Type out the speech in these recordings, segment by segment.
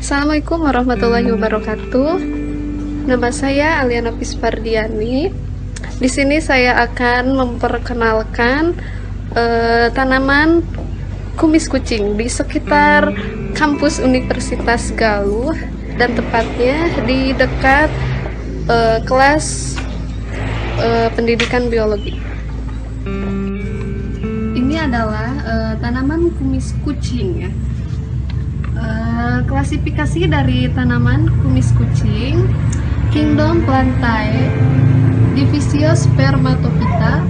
Assalamualaikum warahmatullahi wabarakatuh. Nama saya Aliana Pispardiani. Di sini saya akan memperkenalkan tanaman kumis kucing di sekitar kampus Universitas Galuh dan tepatnya di dekat kelas pendidikan biologi. Ini adalah tanaman kumis kucing ya. Klasifikasi dari tanaman kumis kucing: Kingdom Plantae, Divisio Spermatophyta,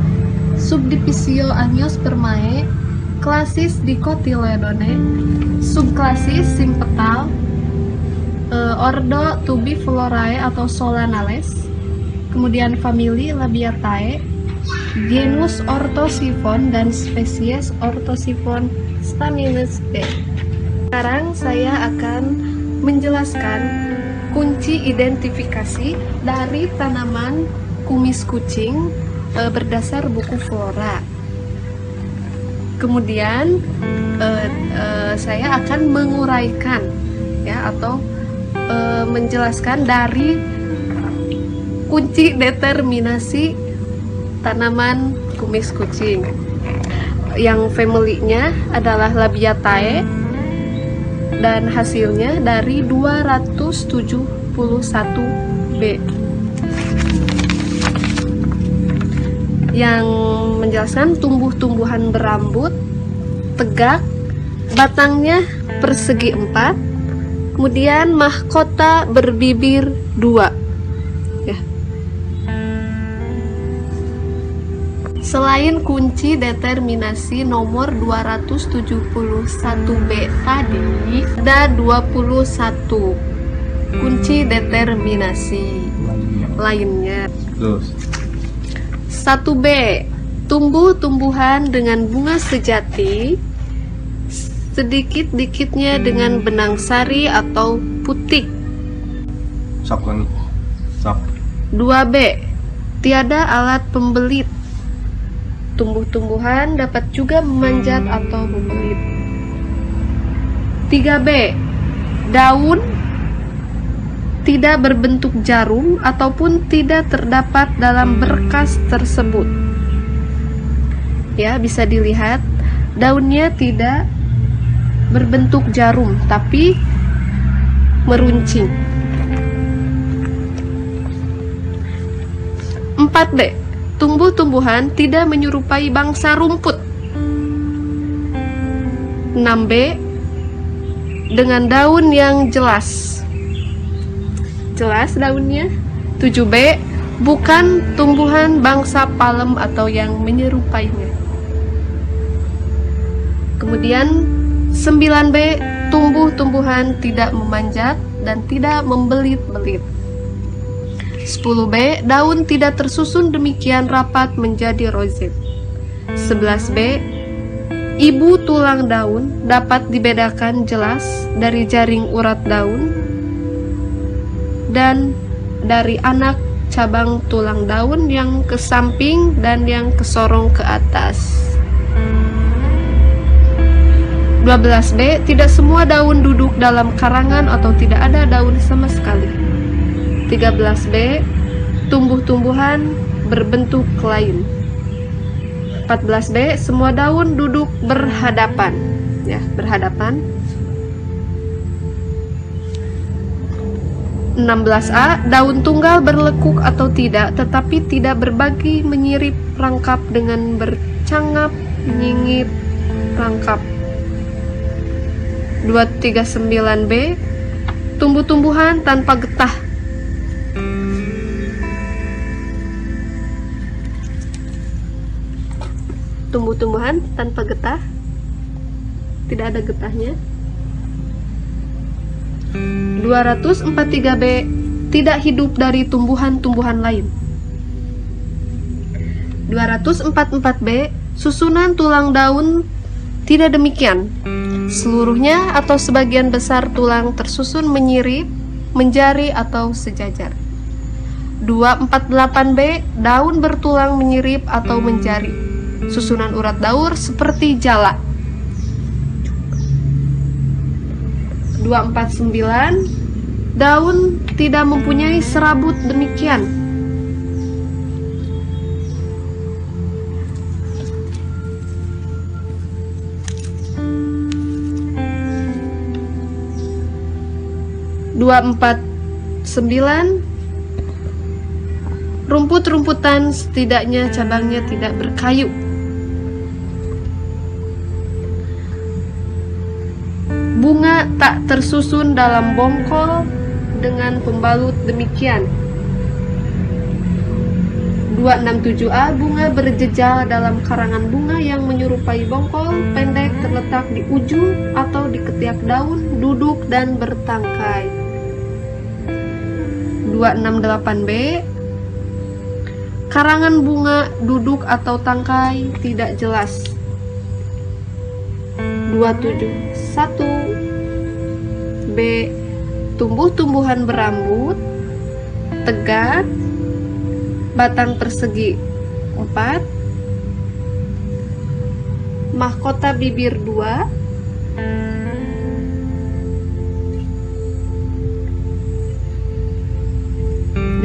Subdivisio Angiospermae, Klasis Dicotyledone, Subklasis Simpetal, Ordo Tubiflorae atau Solanales, kemudian famili Labiatae, genus Orthosiphon dan spesies Orthosiphon staminis B. Sekarang saya akan menjelaskan kunci identifikasi dari tanaman kumis kucing berdasar buku flora. Kemudian saya akan menguraikan ya atau menjelaskan dari kunci determinasi tanaman kumis kucing. Yang family-nya adalah Labiatae dan hasilnya dari 271B. Yang menjelaskan tumbuh-tumbuhan berambut, tegak, batangnya persegi 4, kemudian mahkota berbibir 2 ya. Selain kunci determinasi nomor 271B tadi, ada 21 kunci determinasi lainnya. 1B, tumbuh-tumbuhan dengan bunga sejati, sedikit-dikitnya dengan benang sari atau putih. 2B, tiada alat pembelit, tumbuh-tumbuhan dapat juga memanjat atau membelit. 3B, daun tidak berbentuk jarum ataupun tidak terdapat dalam berkas tersebut. Ya, bisa dilihat daunnya tidak berbentuk jarum tapi meruncing. 4B, tumbuh-tumbuhan tidak menyerupai bangsa rumput. 6B, dengan daun yang jelas daunnya. 7B, bukan tumbuhan bangsa palem atau yang menyerupainya. Kemudian 9B, tumbuh-tumbuhan tidak memanjat dan tidak membelit-belit. 10B, daun tidak tersusun demikian rapat menjadi rozet. 11B, ibu tulang daun dapat dibedakan jelas dari jaring urat daun dan dari anak cabang tulang daun yang ke samping dan yang kesorong ke atas. 12B, tidak semua daun duduk dalam karangan atau tidak ada daun sama sekali. 13B, tumbuh-tumbuhan berbentuk lain. 14B, semua daun duduk berhadapan ya, berhadapan. 16A, daun tunggal berlekuk atau tidak tetapi tidak berbagi menyirip rangkap dengan bercangap nyingip rangkap. 239B, tumbuh-tumbuhan tanpa getah. Tumbuh-tumbuhan tanpa getah, tidak ada getahnya. 243B, tidak hidup dari tumbuhan-tumbuhan lain. 244B, susunan tulang daun tidak demikian. Seluruhnya atau sebagian besar tulang tersusun menyirip, menjari atau sejajar. 248B, daun bertulang menyirip atau menjari. Susunan urat daur seperti jala. 249, daun tidak mempunyai serabut demikian. Rumput-rumputan setidaknya cabangnya tidak berkayu. Bunga tak tersusun dalam bongkol dengan pembalut demikian. 267A, bunga berjejal dalam karangan bunga yang menyerupai bongkol, pendek, terletak di ujung atau di ketiak daun, duduk dan bertangkai. 268B, karangan bunga duduk atau tangkai tidak jelas. 271B, tumbuh-tumbuhan berambut, tegak, batang persegi 4, mahkota bibir 2,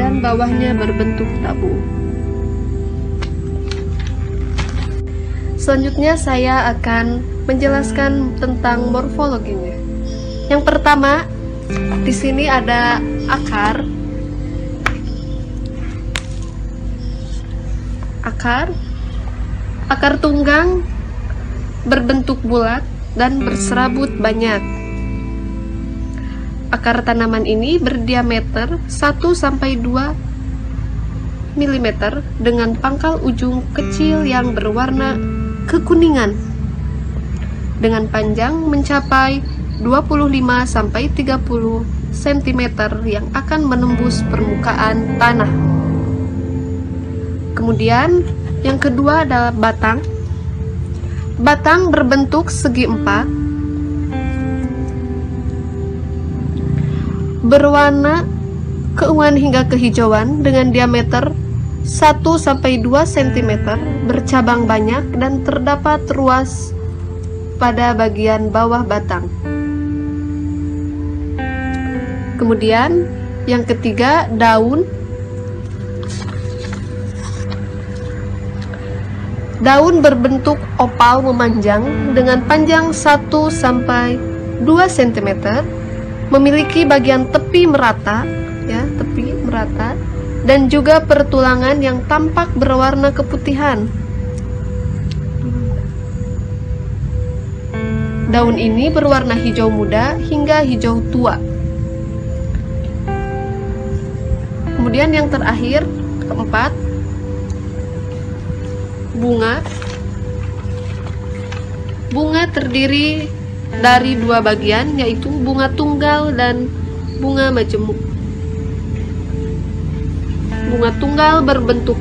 dan bawahnya berbentuk tabu. Selanjutnya saya akan menjelaskan tentang morfologinya. Yang pertama, di sini ada akar. Akar tunggang berbentuk bulat dan berserabut banyak. Akar tanaman ini berdiameter 1-2 mm dengan pangkal ujung kecil yang berwarna kekuningan dengan panjang mencapai 25-30 cm yang akan menembus permukaan tanah. Kemudian yang kedua adalah batang. Batang berbentuk segi empat, berwarna keunguan hingga kehijauan dengan diameter 1-2 cm, bercabang banyak dan terdapat ruas pada bagian bawah batang. Kemudian yang ketiga, daun. Daun berbentuk opal memanjang dengan panjang 1-2 cm, memiliki bagian tepi merata, dan juga pertulangan yang tampak berwarna keputihan. Daun ini berwarna hijau muda hingga hijau tua. Kemudian yang terakhir, keempat, bunga. Bunga terdiri dari dua bagian, yaitu bunga tunggal dan bunga majemuk. Bunga tunggal berbentuk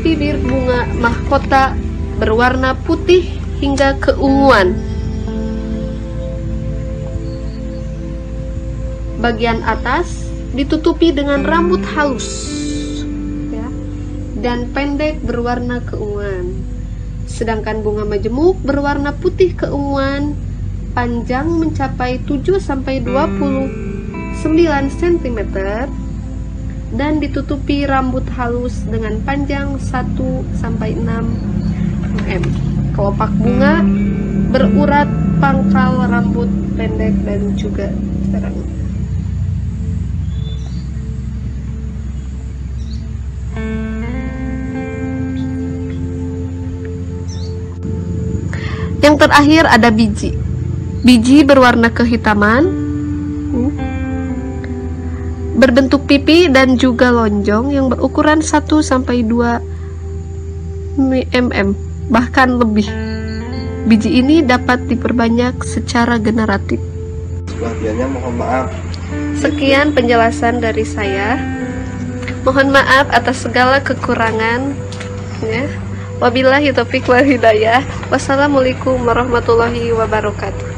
bibir bunga mahkota berwarna putih hingga keunguan. Bagian atas ditutupi dengan rambut halus dan pendek berwarna keunguan. Sedangkan bunga majemuk berwarna putih keunguan, panjang mencapai 7-29 cm dan ditutupi rambut halus dengan panjang 1-6 mm. Kelopak bunga berurat, pangkal rambut pendek dan juga terang. Yang terakhir ada biji. Biji berwarna kehitaman, berbentuk pipi dan juga lonjong yang berukuran 1-2 mm, bahkan lebih. Biji ini dapat diperbanyak secara generatif. Sebagiannya mohon maaf. Sekian penjelasan dari saya. Mohon maaf atas segala kekurangan ya. Wabillahi taufiq wal hidayah. Wassalamualaikum warahmatullahi wabarakatuh.